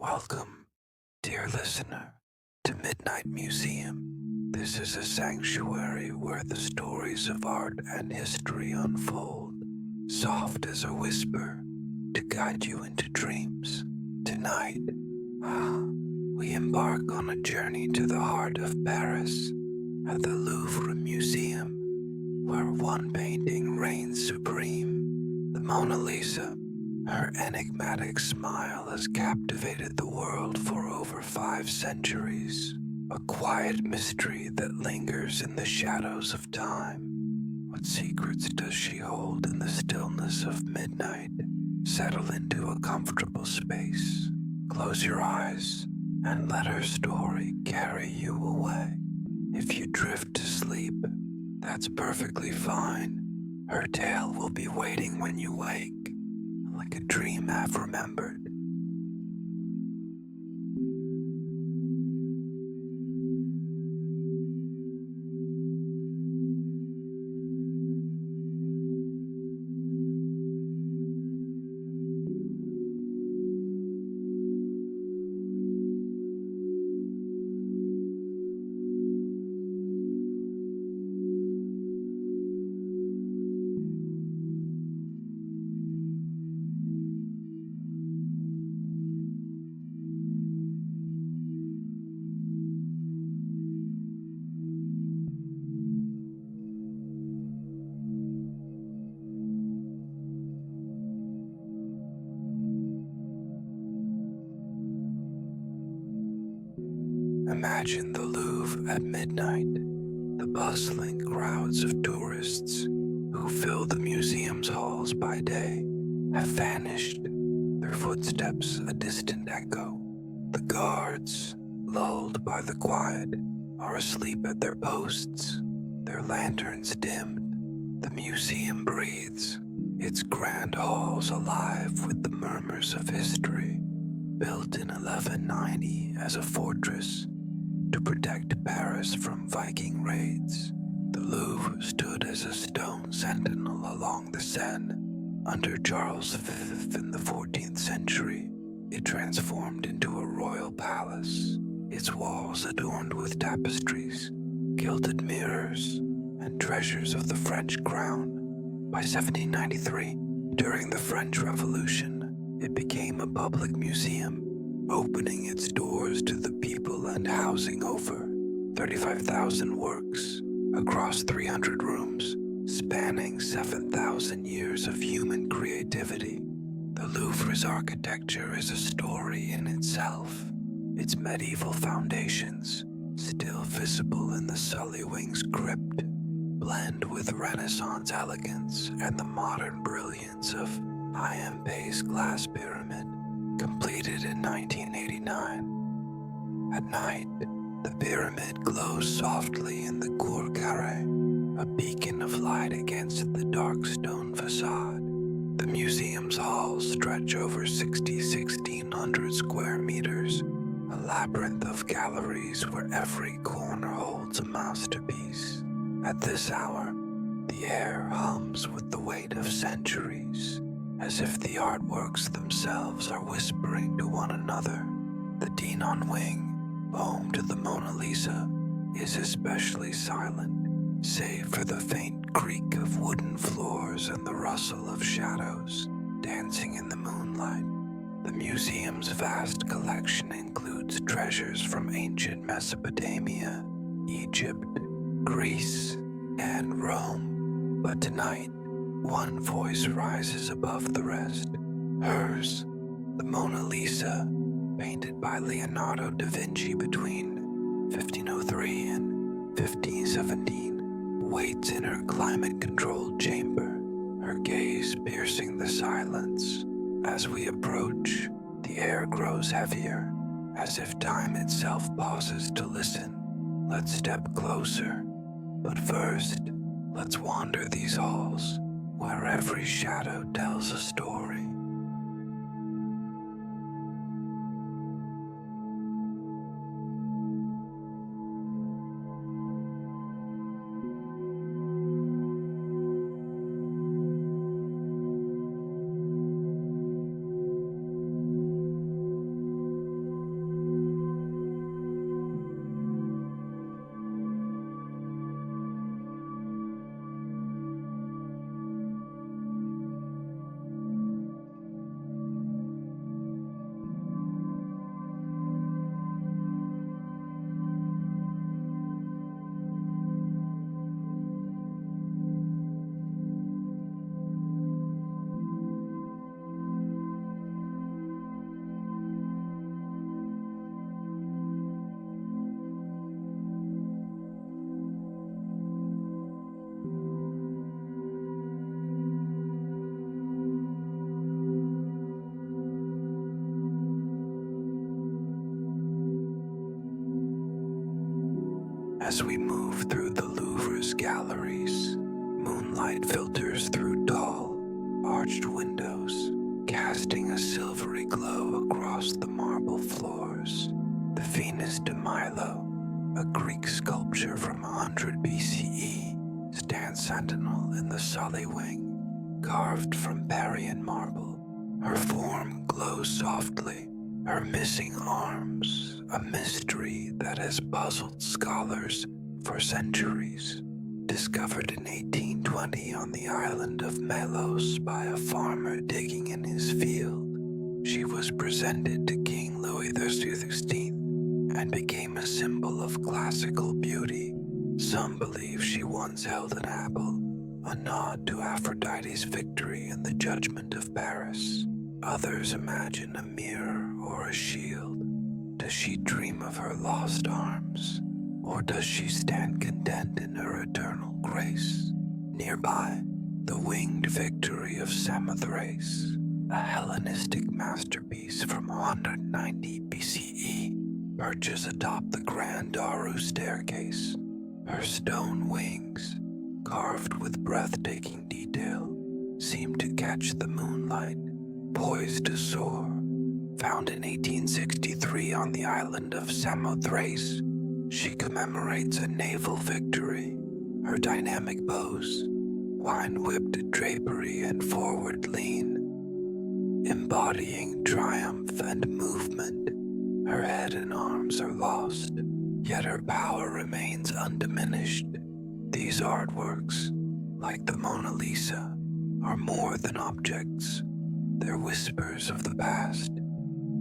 Welcome, dear listener, to Midnight Museum. This is a sanctuary where the stories of art and history unfold, soft as a whisper, to guide you into dreams. Tonight, we embark on a journey to the heart of Paris, at the Louvre Museum, where one painting reigns supreme, the Mona Lisa. Her enigmatic smile has captivated the world for over 5 centuries, a quiet mystery that lingers in the shadows of time. What secrets does she hold in the stillness of midnight? Settle into a comfortable space, close your eyes, and let her story carry you away. If you drift to sleep, that's perfectly fine. Her tale will be waiting when you wake, like a dream half remembered. Imagine the Louvre at midnight. The bustling crowds of tourists who fill the museum's halls by day have vanished, their footsteps a distant echo. The guards, lulled by the quiet, are asleep at their posts, their lanterns dimmed. The museum breathes, its grand halls alive with the murmurs of history. Built in 1190 as a fortress to protect Paris from Viking raids, the Louvre stood as a stone sentinel along the Seine. Under Charles V in the 14th century, it transformed into a royal palace, its walls adorned with tapestries, gilded mirrors, and treasures of the French crown. By 1793, during the French Revolution, it became a public museum, opening its doors to the people and housing over 35,000 works across 300 rooms, spanning 7,000 years of human creativity. The Louvre's architecture is a story in itself, its medieval foundations, still visible in the Sully Wings crypt, blend with Renaissance elegance and the modern brilliance of Hayempe's glass pyramid, completed in 1989. At night, the pyramid glows softly in the Cour Carrée, a beacon of light against the dark stone facade. The museum's halls stretch over 1,600 square meters, a labyrinth of galleries where every corner holds a masterpiece. At this hour, the air hums with the weight of centuries, as if the artworks themselves are whispering to one another. The Dinan wing, home to the Mona Lisa, is especially silent, save for the faint creak of wooden floors and the rustle of shadows dancing in the moonlight. The museum's vast collection includes treasures from ancient Mesopotamia, Egypt, Greece, and Rome. But tonight, one voice rises above the rest. Hers, the Mona Lisa, painted by Leonardo da Vinci between 1503 and 1517, waits in her climate-controlled chamber, her gaze piercing the silence. As we approach, the air grows heavier, as if time itself pauses to listen. Let's step closer, but first, let's wander these halls, where every shadow tells a story. As we move through the Louvre's galleries, moonlight filters through tall, arched windows, casting a silvery glow across the marble floors. The Venus de Milo, a Greek sculpture from 100 BCE, stands sentinel in the Sully wing, carved from Parian marble. Her form glows softly, her missing arms, a mystery that has puzzled scholars for centuries. Discovered in 1820 on the island of Melos by a farmer digging in his field, she was presented to King Louis XVI and became a symbol of classical beauty. Some believe she once held an apple, a nod to Aphrodite's victory in the Judgment of Paris. Others imagine a mirror or a shield. Does she dream of her lost arms? Or does she stand content in her eternal grace? Nearby, the winged victory of Samothrace, a Hellenistic masterpiece from 190 BCE, perches atop the Grand Daru staircase. Her stone wings, carved with breathtaking detail, seem to catch the moonlight, poised to soar. Found in 1863 on the island of Samothrace, she commemorates a naval victory. Her dynamic pose, wine-whipped drapery and forward lean, embodying triumph and movement. Her head and arms are lost, yet her power remains undiminished. These artworks, like the Mona Lisa, are more than objects. They're whispers of the past,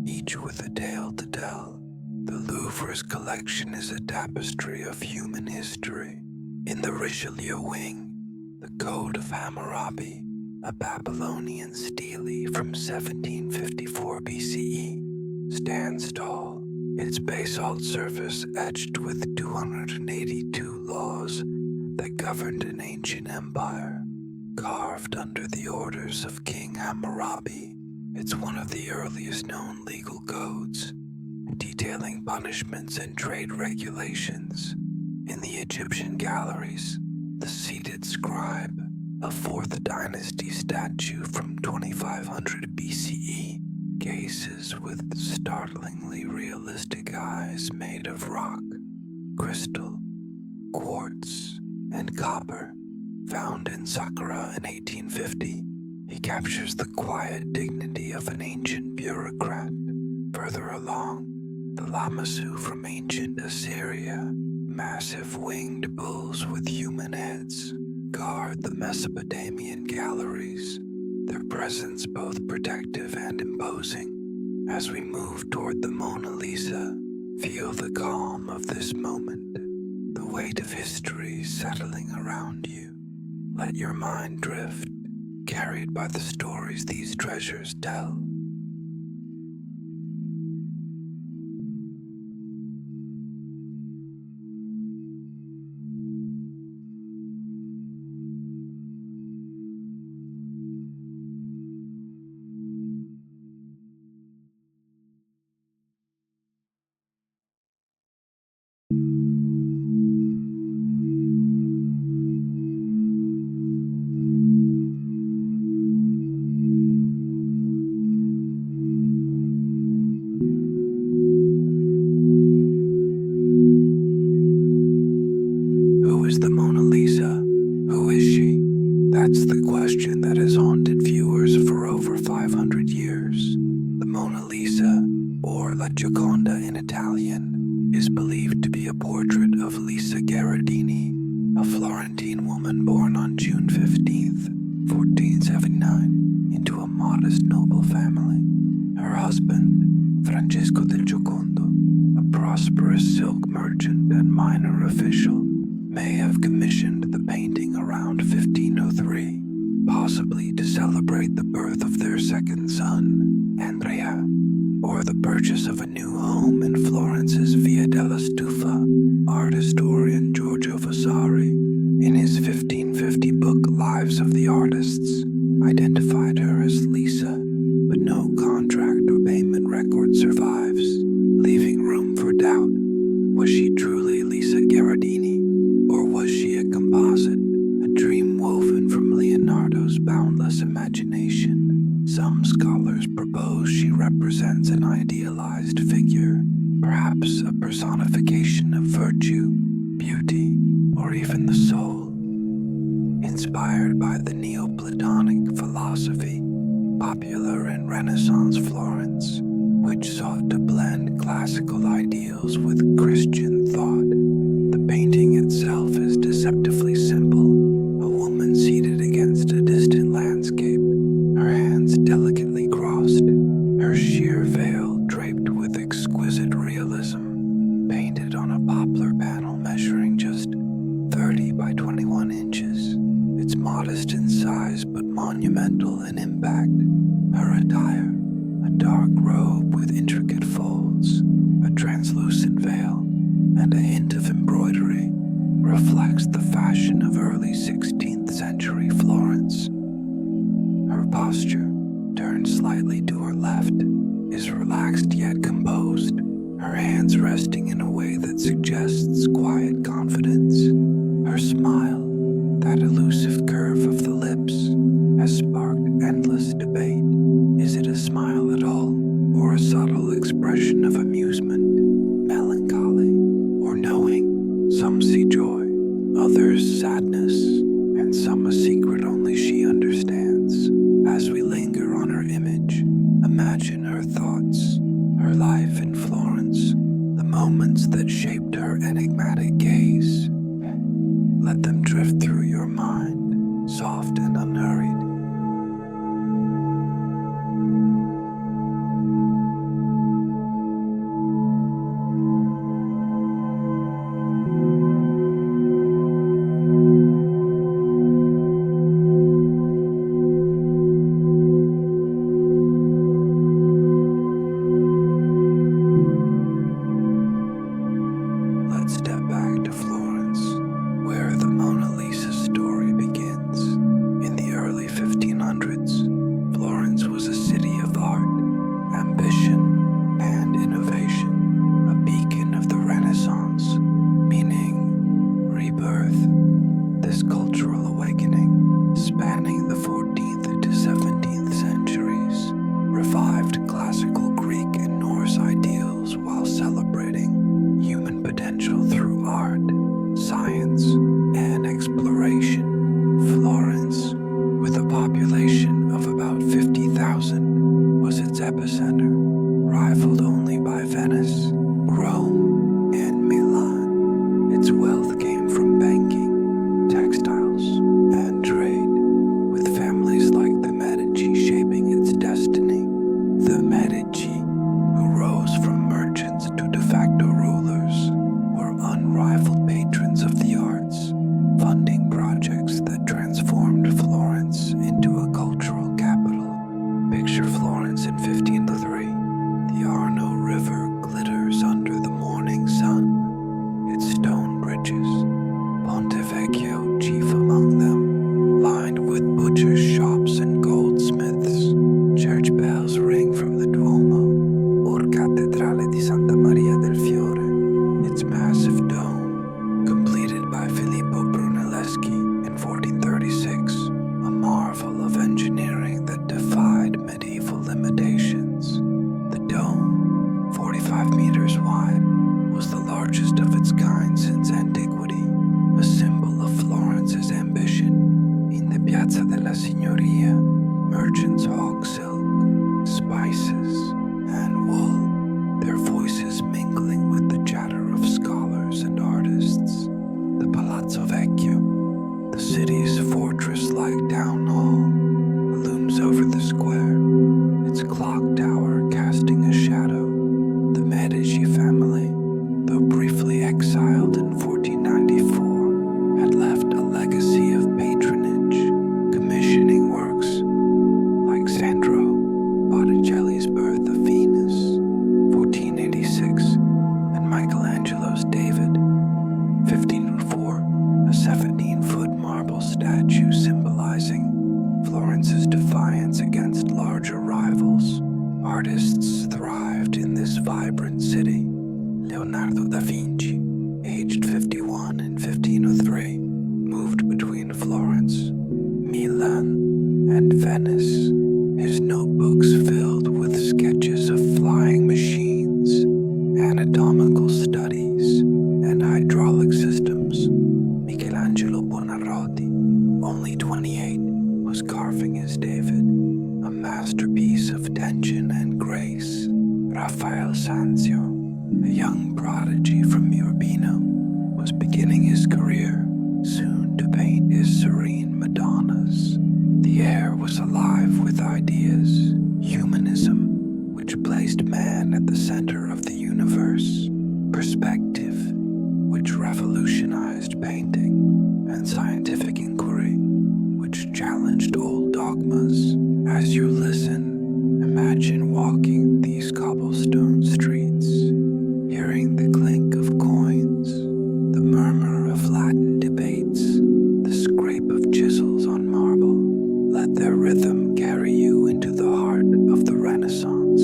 each with a tale to tell. The Louvre's collection is a tapestry of human history. In the Richelieu wing, the Code of Hammurabi, a Babylonian stele from 1754 BCE, stands tall, its basalt surface etched with 282 laws that governed an ancient empire. Carved under the orders of King Hammurabi, it's one of the earliest known legal codes, detailing punishments and trade regulations. In the Egyptian galleries, the seated scribe, a 4th dynasty statue from 2500 BCE, gazes with startlingly realistic eyes made of rock, crystal, quartz, and copper. Found in Saqqara in 1850, he captures the quiet dignity of an ancient bureaucrat. Further along, the Lamassu from ancient Assyria, massive winged bulls with human heads, guard the Mesopotamian galleries, their presence both protective and imposing. As we move toward the Mona Lisa, feel the calm of this moment, the weight of history settling around you. Let your mind drift, carried by the stories these treasures tell. Who is the Mona Lisa? Who is she? That's the question that has haunted viewers for over 500 years. The Mona Lisa, or La Gioconda in Italian, is believed to be a portrait of Lisa Gherardini, a Florentine woman born on June 15th, 1479, into a modest noble family. Her husband, Francesco del Giocondo, a prosperous silk merchant and minor official, may have commissioned the painting around 1503, possibly to celebrate the birth of their second son, Andrea, or the purchase of a new home in Florence's Via della Stufa. Art historian Giorgio Vasari, in his 1550 book Lives of the Artists, identified her as Lisa, but no contract or payment record survives, leaving room for doubt. Was she truly Lisa Gherardini? boundless imagination. Some scholars propose she represents an idealized figure, perhaps a personification of virtue, beauty, or even the soul. Inspired by the Neoplatonic philosophy, popular in Renaissance Florence, which sought to blend classical ideals with Christian thought. The painting itself is deceptively simple, a woman seated against a distant landscape, her hands delicately crossed, her sheer veil draped with exquisite realism, painted on a poplar panel measuring just 30 by 21 inches. It's modest in size but monumental in impact. Her attire, a dark robe with intricate folds, a translucent veil, and a hint of embroidery, reflects the fashion of early 16th century Florence. Her posture, turned slightly to her left, is relaxed yet composed, her hands resting in a way that suggests quiet confidence. Her smile, that elusive curve of the lips, has sparked endless debate. Is it a smile at all, or a subtle expression of amusement, melancholy, or knowing? Some see joy, others sadness, and some a secret only she understands. As we linger on her image, imagine her thoughts, her life in Florence, the moments that shaped her enigmatic gaze. Let them drift through your mind, soft and unhurried. Let's step back to Florence, where the Mona Lisa story begins. In the early 1500s, Florence was a city of art, ambition, and innovation, a beacon of the Renaissance, meaning rebirth. This cultural awakening, spanning the 14th to 17th centuries, revived classical Greek and Norse ideals while celebrating human potential through art, science, and exploration. Florence, with a population of about 50,000, was its epicenter, rivaled only by Venice, Rome, and Milan. Its wealth came from banking, textiles, and trade, with families like the Medici shaping its destiny. The Medici, who rose from merchants to de facto rulers, were unrivaled patrons of the arts, funding projects that transformed Florence into a cultural capital. Picture Florence in 1503. The Arno River glitters under the morning sun, its stone bridges, Ponte Vecchio chief among them, lined with butchers' shops and goldsmiths. Church bells ring from the Duomo, or Cattedrale di Santa Maria del Fiore, its massive dome, completed by Filippo Brunelleschi in 1436, a marvel of engineering that defied medieval limitations. The dome, 45 meters wide, was the largest of its kind since antiquity, a symbol of Florence's ambition. In the Piazza della Signoria, merchants hawk silk, spices, and wool, their voices mingling with the chatter of scholars and artists. The Palazzo Vecchio, the city's fortress-like town hall, looms over the square, its clock tower casting a shadow. The Medici family, though briefly exiled in 1494, had left a legacy of patronage, commissioning works like Sandro Botticelli's Birth of Venus, 1486, and Michelangelo's David, 1504, a 17-foot marble statue symbolizing Florence's defiance against larger rivals. Artists thrived in this vibrant city. Leonardo da Vinci, aged 51 in 1503, moved between Florence, Milan, Venice, his notebooks filled with sketches of flying machines, anatomical studies, and hydraulic systems. Michelangelo Buonarroti, only 28, was carving his David, a masterpiece of tension and grace. Raphael Sanzio, a young prodigy from Urbino, was beginning his career, soon to paint his serene Madonnas. The air was alive with ideas, humanism, which placed man at the center of the universe, perspective, which revolutionized painting, and scientific inquiry, which challenged old dogmas. As you listen, imagine walking these cobblestone streets, hearing the clink of coins, the murmur of Latin debates, the scrape of chisels on marble. Let their rhythm carry you into the heart of the Renaissance.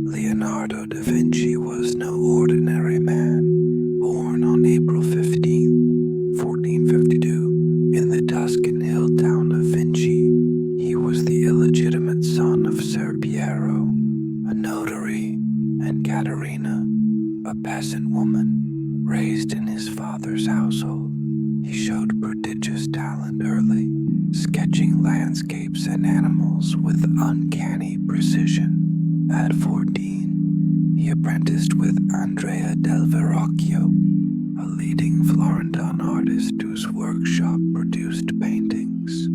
Leonardo da Vinci was no ordinary man. Born on April 15, 1452, in the Tuscan hill town of Vinci, he was the illegitimate son of Ser Piero, a notary, and Caterina, a peasant woman, raised in his father's household. He showed prodigious talent early, sketching landscapes and animals with uncanny precision. At 14, he apprenticed with Andrea del Verrocchio, a leading Florentine artist whose workshop produced paintings,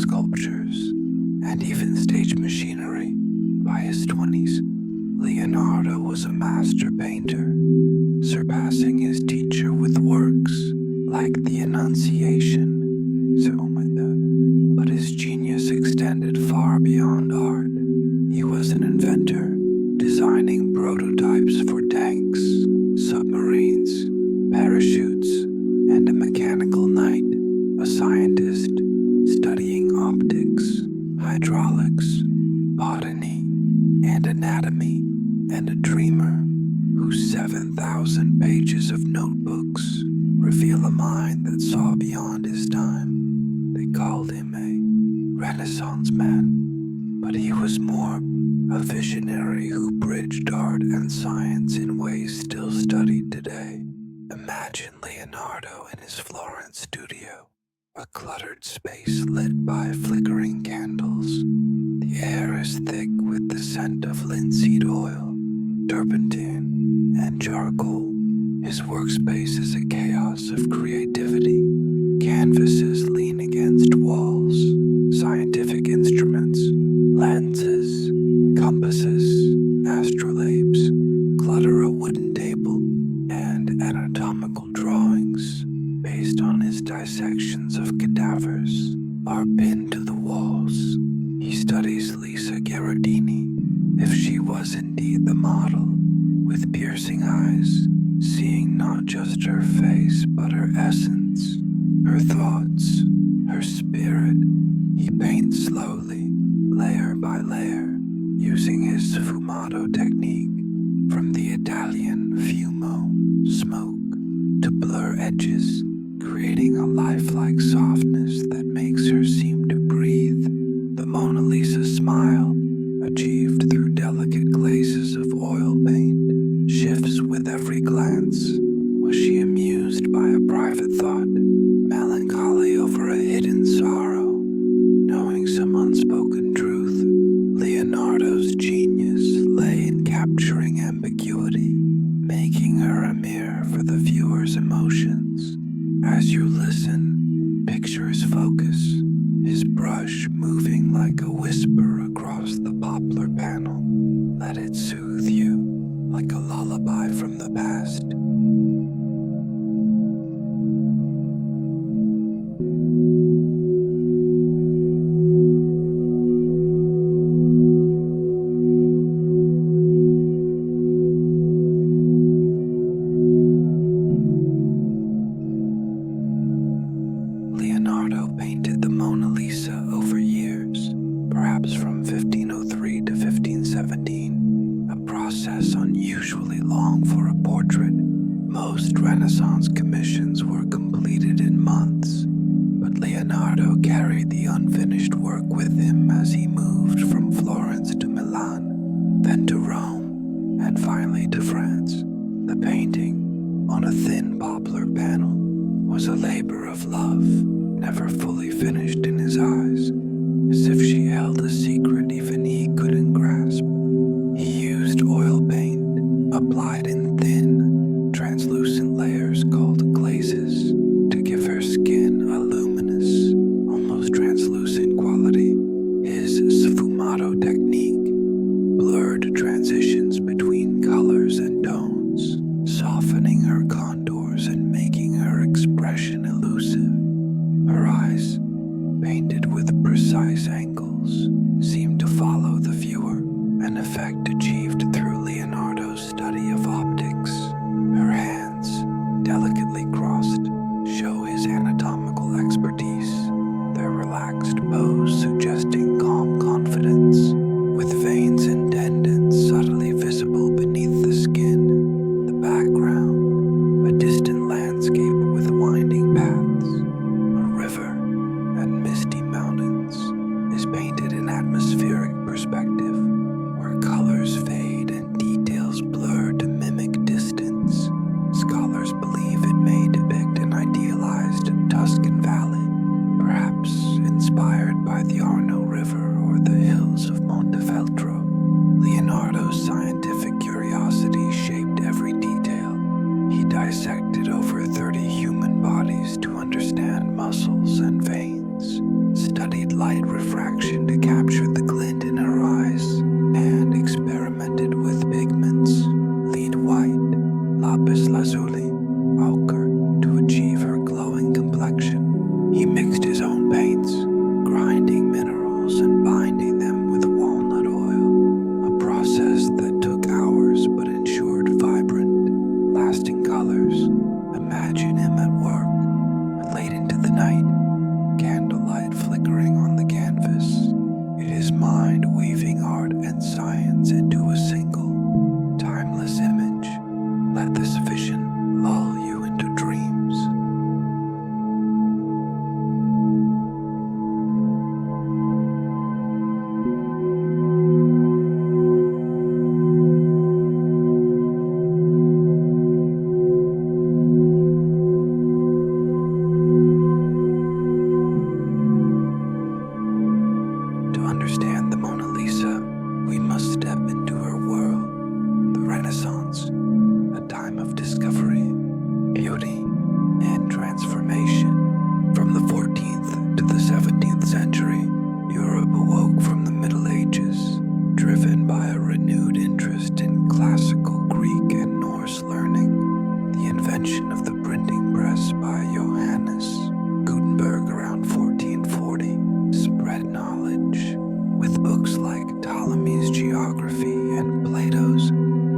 sculptures, and even stage machinery. By his 20s, Leonardo was a master painter, surpassing his teacher with works like the Annunciation. But his genius extended far beyond art. He was an inventor, designing prototypes for tanks, submarines, parachutes, and a mechanical knight, a scientist studying optics, hydraulics, botany, and anatomy, and a dreamer whose 7,000 pages of notebooks reveal a mind that saw beyond his time. They called him a Renaissance man, but he was more a visionary who bridged art and science in ways still studied today. Imagine Leonardo in his Florence studio, a cluttered space lit by flickering candles. The air is thick with the scent of linseed oil, turpentine, and charcoal. His workspace is a chaos of creativity. Canvases lean against walls, scientific instruments, lenses, compasses, astrolabes, clutter a wooden table, and anatomical drawings based on his dissections of cadavers are pinned to the walls. He studies Lisa Gherardini, if she was indeed the model, with piercing eyes, seeing not just her face but her essence, her thoughts, her spirit. He paints slowly, layer by layer, using his sfumato technique, from the Italian fumo, smoke, to blur edges, creating a lifelike softness that makes her seem to breathe. The Mona Lisa smile, achieved through delicate glazes of oil paint, shifts with every glance. Was she amused by a private thought, melancholy over a hidden sorrow, knowing some unspoken truth? Leonardo's genius lay in capturing ambiguity, making her a mirror for the viewer's emotions. As you listen, picture his focus, his brush moving like a whisper across the poplar panel. Let it soothe you like a lullaby from the past. process unusually long for a portrait. Most Renaissance commissions were completed in months, but Leonardo carried the unfinished work with him as he moved from Florence to Milan, then to Rome, and finally to France. The painting, on a thin poplar panel, was a labor of love, never fully finished in his eyes, as if she held a secret even he couldn't grasp. He used oil paint, applied in thin, translucent layers called glazes, to give her skin a luminous, almost translucent quality. His sfumato technique blurred transitions between colors and tones, softening her contours and making her expression elusive. Her eyes, painted with precise angles, seemed to follow the viewer, an effect achieved through Leonardo's study of optics. Her hands, delicately crossed, show his anatomical expertise, their relaxed pose suggesting calm confidence, with veins and tendons subtly visible beneath the skin. The background, a distant landscape with winding paths, a river, and misty mountains, is painted in atmospheric perspective, where colors fade and details blur to mimic distance. Scholars believe it may depict an idealized Tuscan valley, perhaps inspired by the Arno River or the hills of Montefeltro. Leonardo's scientific curiosity shaped every detail. He dissected over 30 human bodies to understand muscles and veins, studied light refraction to capture the glint in her eyes, and experimented with pigments, lead white, lapis lazuli, ochre, to achieve her glowing complexion. He mixed his own paints, grinding minerals and binding them with walnut oil, a process that took hours but ensured vibrant, lasting colors. Imagine him at work, late into the night, candlelight flickering on the canvas, his mind weaving art and science into a single, timeless image. Let this vision lull you into dreams. To understand the Mona Lisa, we must step into her world, the Renaissance, a time of discovery, beauty, and transformation. From the 14th to the 17th century, Europe awoke from the Middle Ages, driven by a renewed interest in classical Greek and Norse learning. The invention of the printing press by Johannes Gutenberg around 1440 spread knowledge, with books like Ptolemy's Geography and Plato's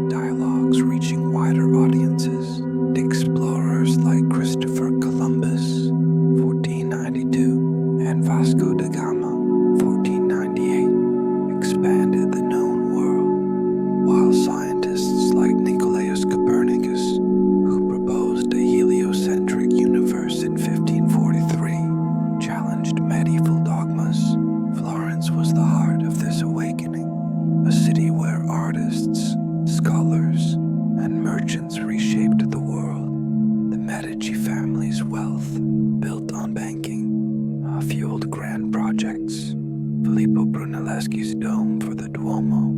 Dialogues reaching wider audiences. Explorers like Christopher Columbus, 1492, and Vasco da Gama, 1498, expanded the known world, while scientists like Nicolaus Copernicus, who proposed a heliocentric universe in 1543, challenged medieval dogmas. Florence was the heart of this awakening, a city where artists, scholars, and merchants reshaped the world. The Medici family's wealth, built on banking, fueled grand projects. Filippo Brunelleschi's dome for the Duomo,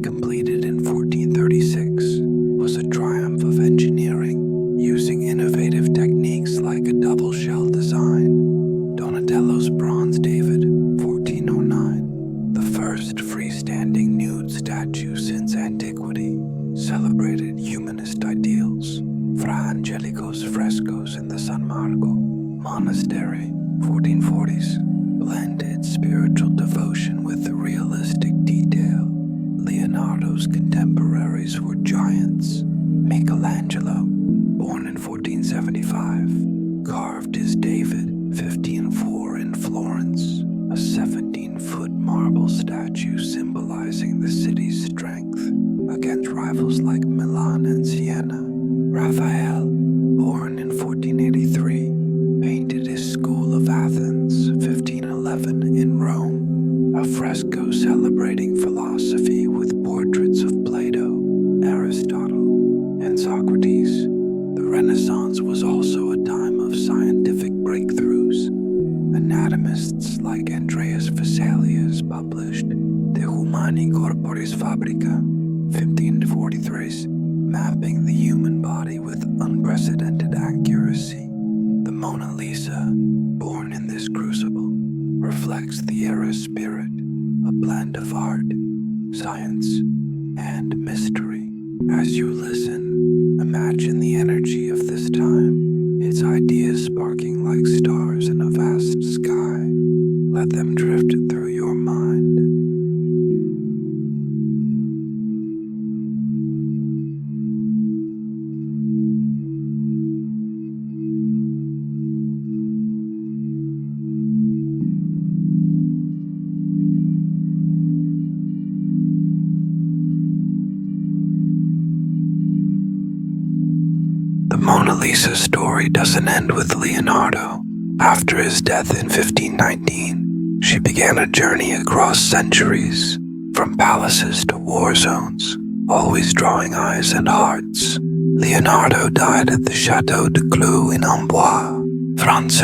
completed in 1436, was a triumph of engineering, using innovative techniques like a double shell design. Donatello's bronze David, 1409, the first freestanding nude statue since antiquity, celebrated humanist ideals. Fra Angelico's frescoes in the San Marco Monastery, 1440s, blended spiritual devotion with realistic detail. Leonardo's contemporaries were giants. Michelangelo, born in 1475, carved his David, 1504, in Florence, a 17-foot marble statue symbolizing the city's strength against French rivals like Milan and Siena. Raphael, born in 1483, painted his School of Athens, 1511, in Rome, a fresco celebrating philosophy with portraits of Plato, Aristotle, and Socrates. The Renaissance was also a time of scientific breakthroughs. Anatomists like Andreas Vesalius published De Humani Corporis Fabrica, 1543, mapping the human body with unprecedented accuracy. The Mona Lisa, born in this crucible, reflects the era's spirit, a blend of art, science, and mystery. As you listen, imagine the energy of this time, its ideas sparking like stars in a vast sky. Let them drift through your mind. The Mona Lisa story doesn't end with Leonardo. After his death in 1519, she began a journey across centuries, from palaces to war zones, always drawing eyes and hearts. Leonardo died at the Château de Clou in Amboise, France,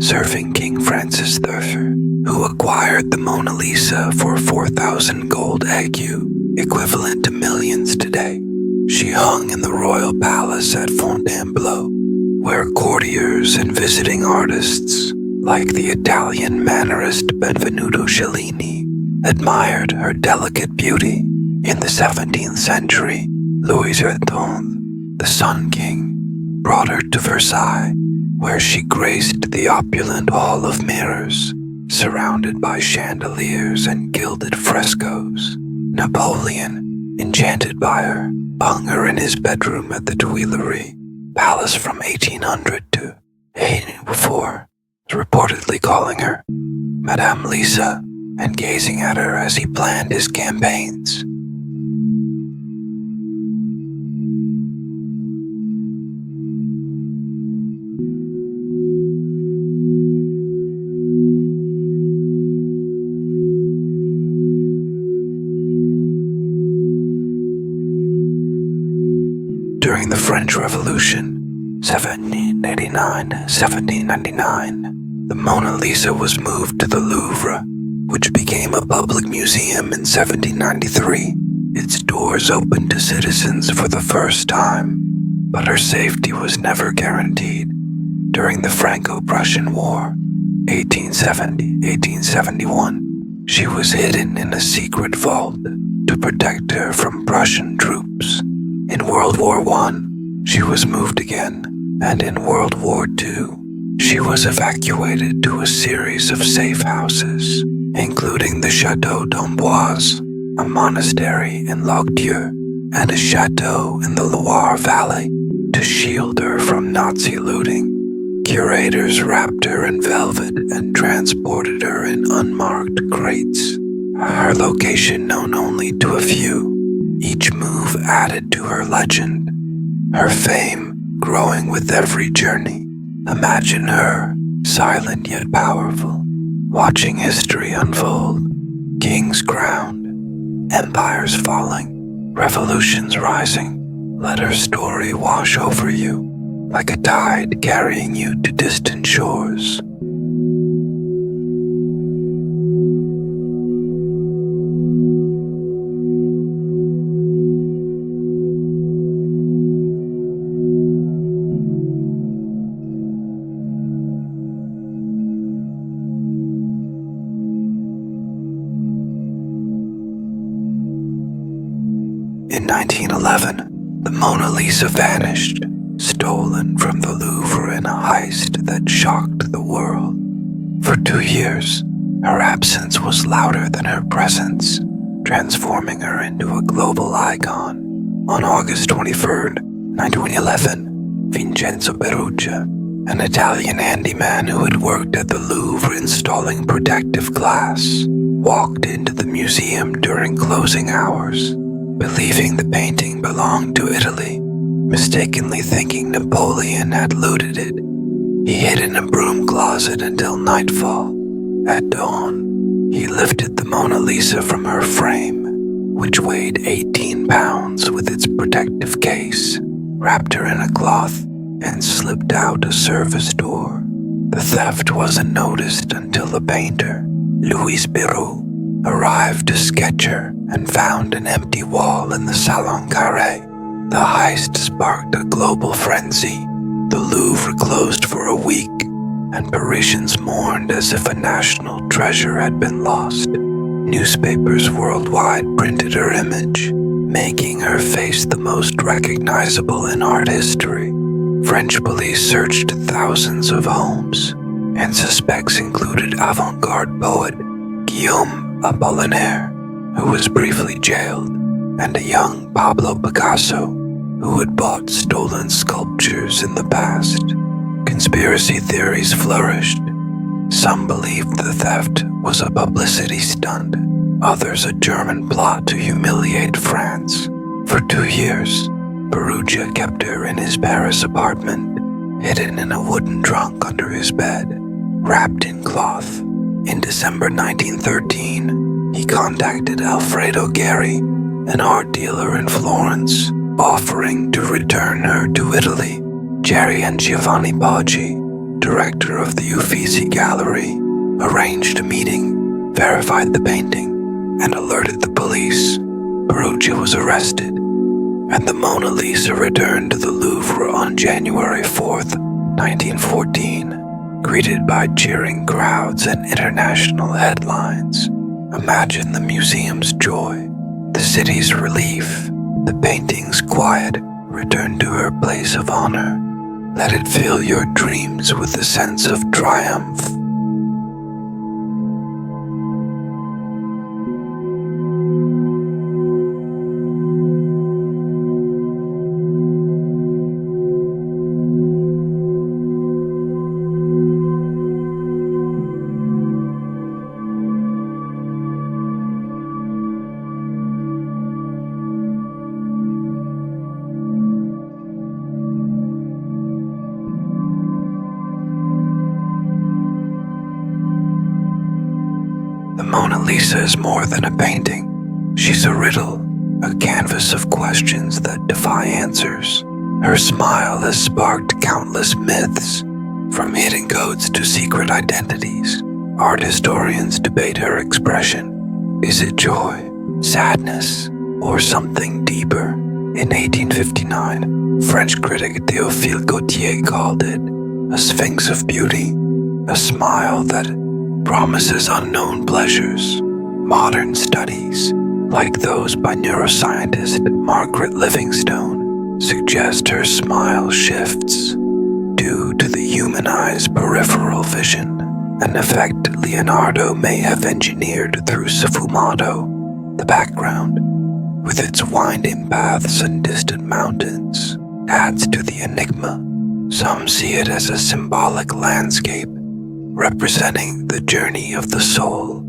serving King Francis III, who acquired the Mona Lisa for 4,000 gold écus, equivalent to millions today. She hung in the royal palace at Fontainebleau, where courtiers and visiting artists, like the Italian mannerist Benvenuto Cellini, admired her delicate beauty. In the 17th century, Louis XIII, the Sun King, brought her to Versailles, where she graced the opulent Hall of Mirrors, surrounded by chandeliers and gilded frescoes. Napoleon, enchanted by her, hung her in his bedroom at the Tuileries Palace from 1800 to 1884, reportedly calling her Madame Lisa and gazing at her as he planned his campaigns. During the French Revolution, 1789-1799, the Mona Lisa was moved to the Louvre, which became a public museum in 1793. Its doors opened to citizens for the first time, but her safety was never guaranteed. During the Franco-Prussian War, 1870-1871, she was hidden in a secret vault to protect her from Prussian troops. In World War I, she was moved again, and in World War II, she was evacuated to a series of safe houses, including the Château d'Amboise, a monastery in Louvre, and a chateau in the Loire Valley to shield her from Nazi looting. Curators wrapped her in velvet and transported her in unmarked crates, her location known only to a few. Each move added to her legend, her fame growing with every journey. Imagine her, silent yet powerful, watching history unfold. Kings crowned, empires falling, revolutions rising. Let her story wash over you, like a tide carrying you to distant shores. In 1911, the Mona Lisa vanished, stolen from the Louvre in a heist that shocked the world. For 2 years, her absence was louder than her presence, transforming her into a global icon. On August 23rd, 1911, Vincenzo Perugia, an Italian handyman who had worked at the Louvre installing protective glass, walked into the museum during closing hours. believing the painting belonged to Italy, mistakenly thinking Napoleon had looted it. He hid in a broom closet until nightfall. At dawn, he lifted the Mona Lisa from her frame, which weighed 18 pounds with its protective case, wrapped her in a cloth, and slipped out a service door. The theft wasn't noticed until the painter, Louis Biroux, arrived to sketch her and found an empty wall in the Salon Carré. The heist sparked a global frenzy. The Louvre closed for a week, and Parisians mourned as if a national treasure had been lost. Newspapers worldwide printed her image, making her face the most recognizable in art history. French police searched thousands of homes, and suspects included avant-garde poet Guillaume Apollinaire, who was briefly jailed, and a young Pablo Picasso, who had bought stolen sculptures in the past. Conspiracy theories flourished. Some believed the theft was a publicity stunt, others a German plot to humiliate France. For 2 years, Perugia kept her in his Paris apartment, hidden in a wooden trunk under his bed, wrapped in cloth. In December 1913, he contacted Alfredo Geri, an art dealer in Florence, offering to return her to Italy. Geri and Giovanni Poggi, director of the Uffizi Gallery, arranged a meeting, verified the painting, and alerted the police. Perugia was arrested, and the Mona Lisa returned to the Louvre on January 4th, 1914, greeted by cheering crowds and international headlines. Imagine the museum's joy, the city's relief, the painting's quiet return to her place of honor. Let it fill your dreams with a sense of triumph. The Mona Lisa is more than a painting. She's a riddle, a canvas of questions that defy answers. Her smile has sparked countless myths, from hidden codes to secret identities. Art historians debate her expression. Is it joy, sadness, or something deeper? In 1859, French critic Théophile Gautier called it a sphinx of beauty, a smile that promises unknown pleasures. Modern studies, like those by neuroscientist Margaret Livingstone, suggest her smile shifts due to the human eye's peripheral vision, an effect Leonardo may have engineered through sfumato. The background, with its winding paths and distant mountains, adds to the enigma. Some see it as a symbolic landscape, representing the journey of the soul,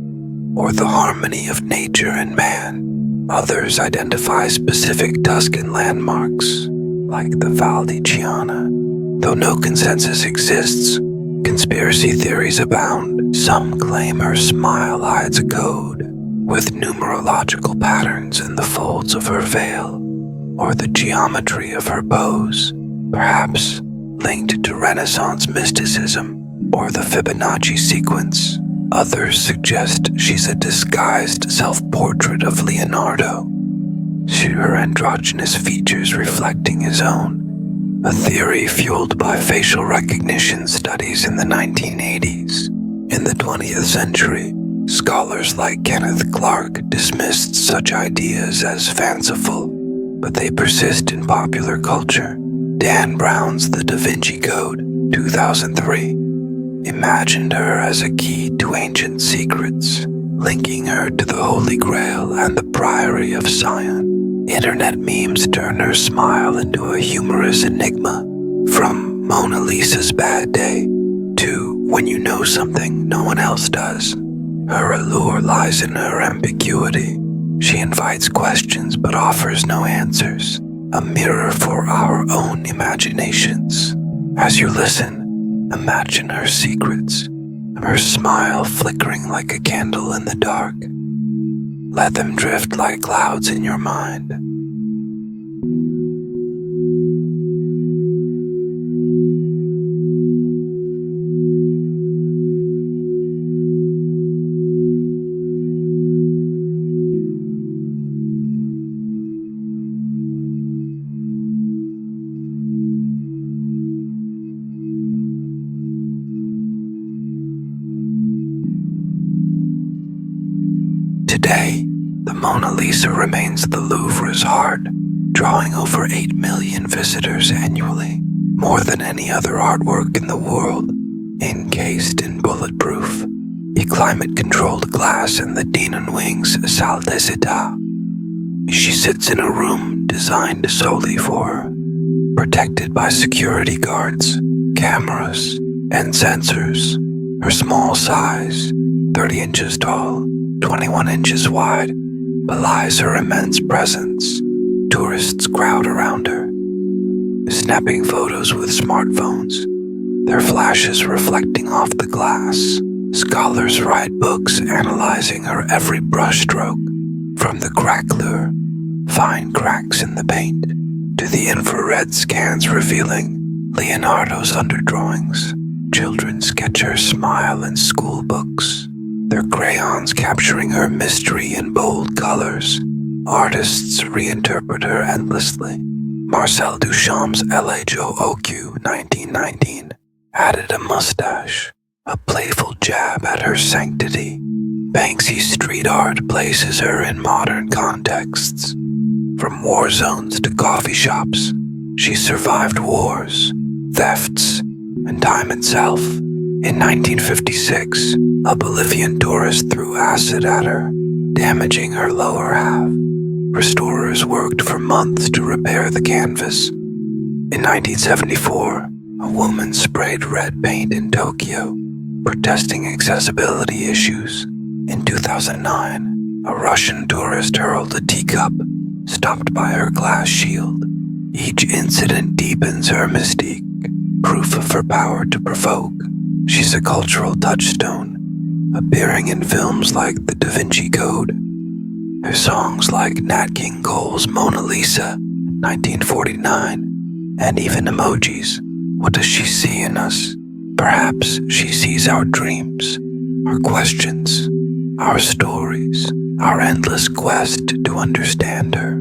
or the harmony of nature and man. Others identify specific Tuscan landmarks, like the Val di Chiana. Though no consensus exists, conspiracy theories abound. Some claim her smile hides a code, with numerological patterns in the folds of her veil, or the geometry of her pose, perhaps linked to Renaissance mysticism or the Fibonacci sequence. Others suggest she's a disguised self-portrait of Leonardo, her androgynous features reflecting his own, a theory fueled by facial recognition studies in the 1980s. In the 20th century, scholars like Kenneth Clark dismissed such ideas as fanciful, but they persist in popular culture. Dan Brown's The Da Vinci Code, 2003, imagined her as a key to ancient secrets, linking her to the Holy Grail and the Priory of Sion. Internet memes turn her smile into a humorous enigma, from Mona Lisa's bad day to when you know something no one else does. Her allure lies in her ambiguity. She invites questions but offers no answers, a mirror for our own imaginations. As you listen, imagine her secrets, her smile flickering like a candle in the dark. Let them drift like clouds in your mind. Today, the Mona Lisa remains the Louvre's heart, drawing over 8 million visitors annually, more than any other artwork in the world, encased in bulletproof, climate-controlled glass in the Dean & Wing's Salle des Etats. She sits in a room designed solely for her, protected by security guards, cameras, and sensors. Her small size, 30 inches tall, 21 inches wide, belies her immense presence. Tourists crowd around her, snapping photos with smartphones, their flashes reflecting off the glass. Scholars write books analyzing her every brushstroke, from the craquelure, fine cracks in the paint, to the infrared scans revealing Leonardo's underdrawings. Children sketch her smile in school books, their crayons capturing her mystery in bold colors. Artists reinterpret her endlessly. Marcel Duchamp's LHOOQ 1919 added a mustache, a playful jab at her sanctity. Banksy's street art places her in modern contexts. From war zones to coffee shops, she survived wars, thefts, and time itself. In 1956, a Bolivian tourist threw acid at her, damaging her lower half. Restorers worked for months to repair the canvas. In 1974, a woman sprayed red paint in Tokyo, protesting accessibility issues. In 2009, a Russian tourist hurled a teacup, stopped by her glass shield. Each incident deepens her mystique, proof of her power to provoke. She's a cultural touchstone, appearing in films like The Da Vinci Code. Her songs like Nat King Cole's Mona Lisa, 1949, and even Emojis. What does she see in us? Perhaps she sees our dreams, our questions, our stories, our endless quest to understand her.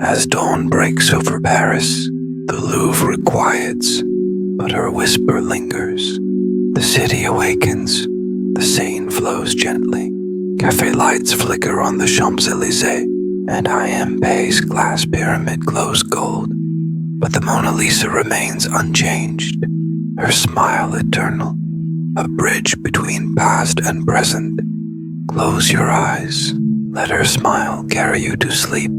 As dawn breaks over Paris, the Louvre quiets, but her whisper lingers. The city awakens, the Seine flows gently, cafe lights flicker on the Champs-Élysées, and IMP's glass pyramid glows gold. But the Mona Lisa remains unchanged, her smile eternal, a bridge between past and present. Close your eyes, let her smile carry you to sleep.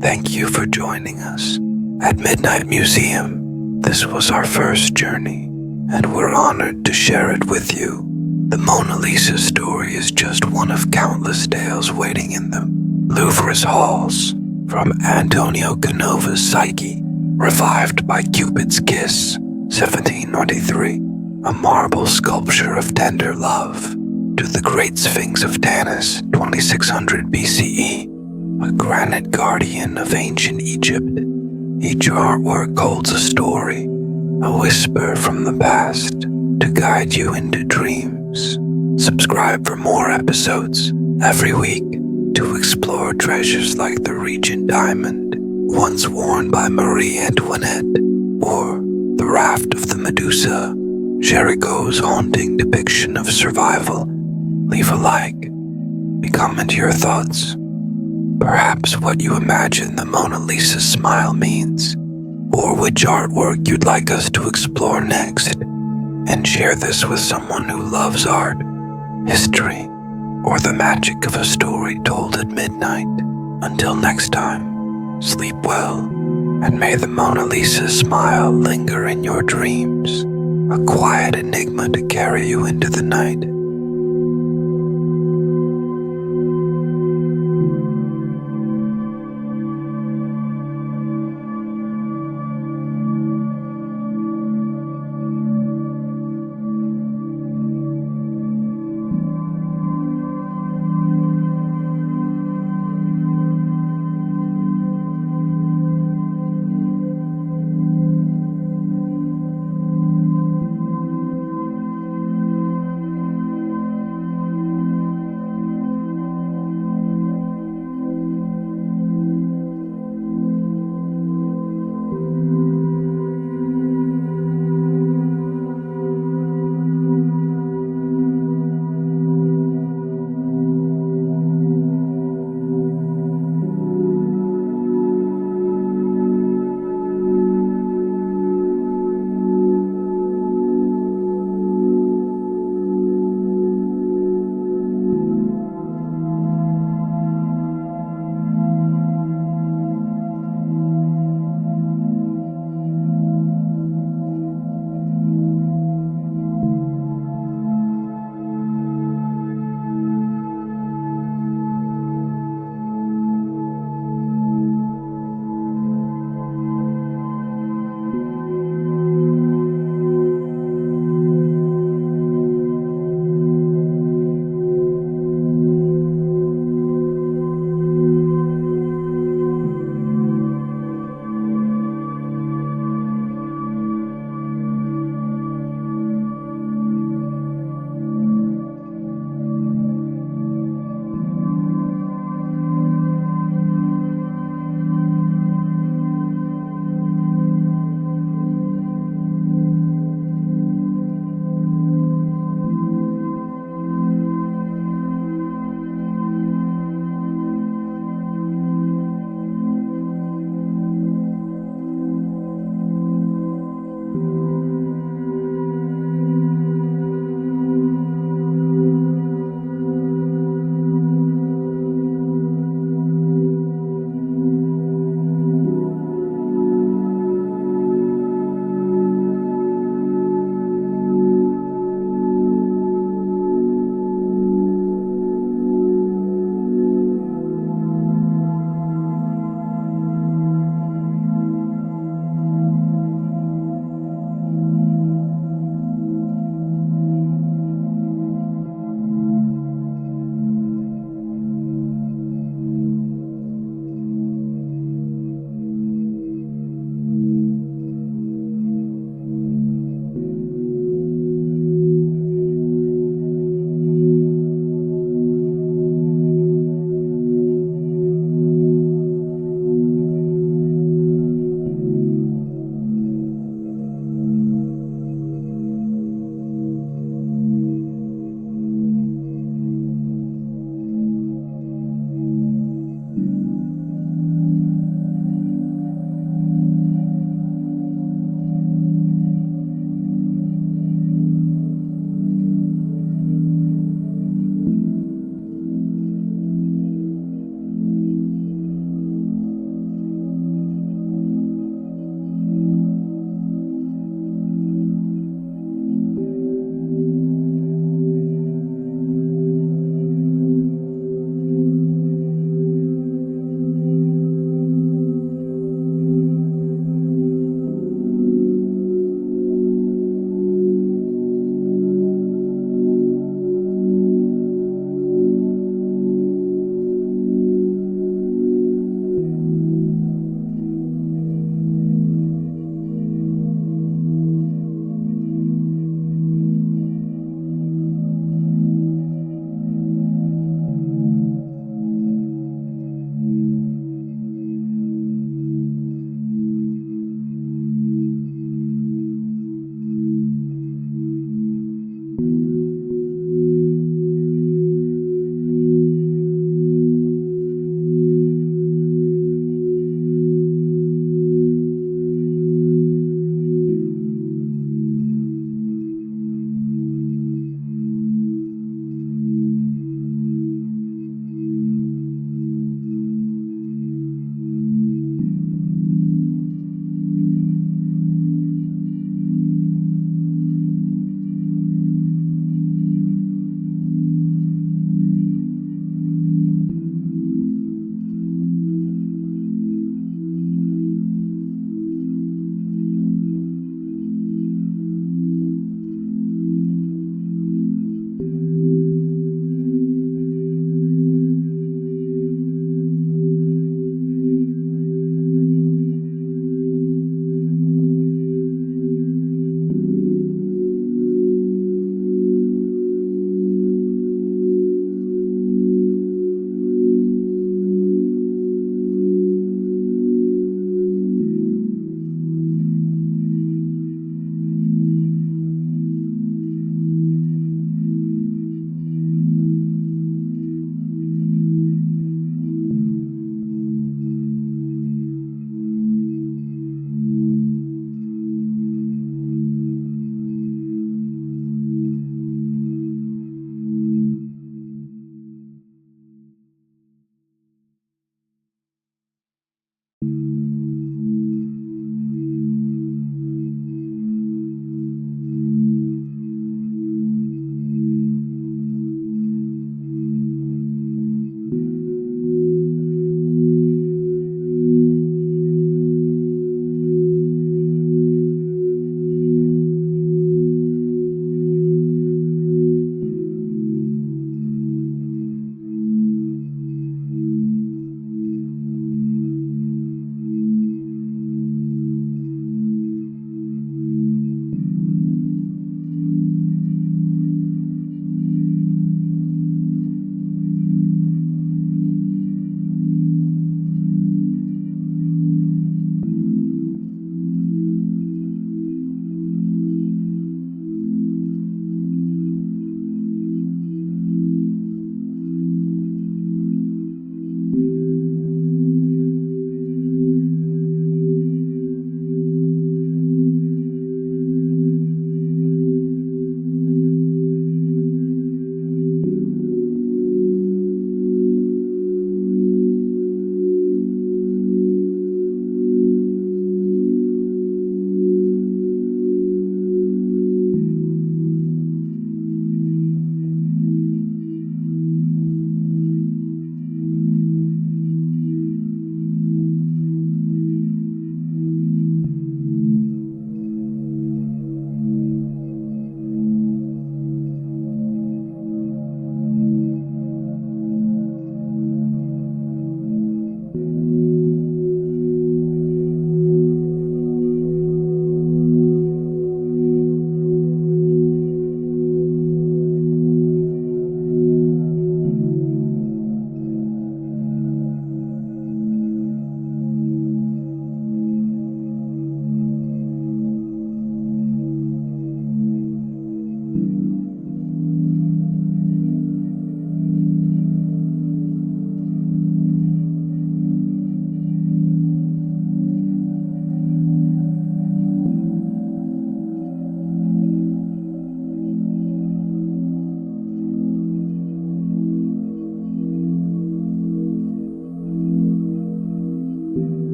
Thank you for joining us at Midnight Museum. This was our first journey, and we're honored to share it with you. The Mona Lisa story is just one of countless tales waiting in the Louvre's halls, from Antonio Canova's Psyche, revived by Cupid's Kiss, 1793, a marble sculpture of tender love, to the Great Sphinx of Tanis, 2600 BCE, a granite guardian of ancient Egypt. Each artwork holds a story, a whisper from the past to guide you into dreams. Subscribe for more episodes every week to explore treasures like the Regent Diamond, once worn by Marie Antoinette, or the Raft of the Medusa, Jericho's haunting depiction of survival. Leave a like, comment your thoughts. Perhaps what you imagine the Mona Lisa's smile means or which artwork you'd like us to explore next, and share this with someone who loves art, history, or the magic of a story told at midnight. Until next time, sleep well, and may the Mona Lisa's smile linger in your dreams, a quiet enigma to carry you into the night.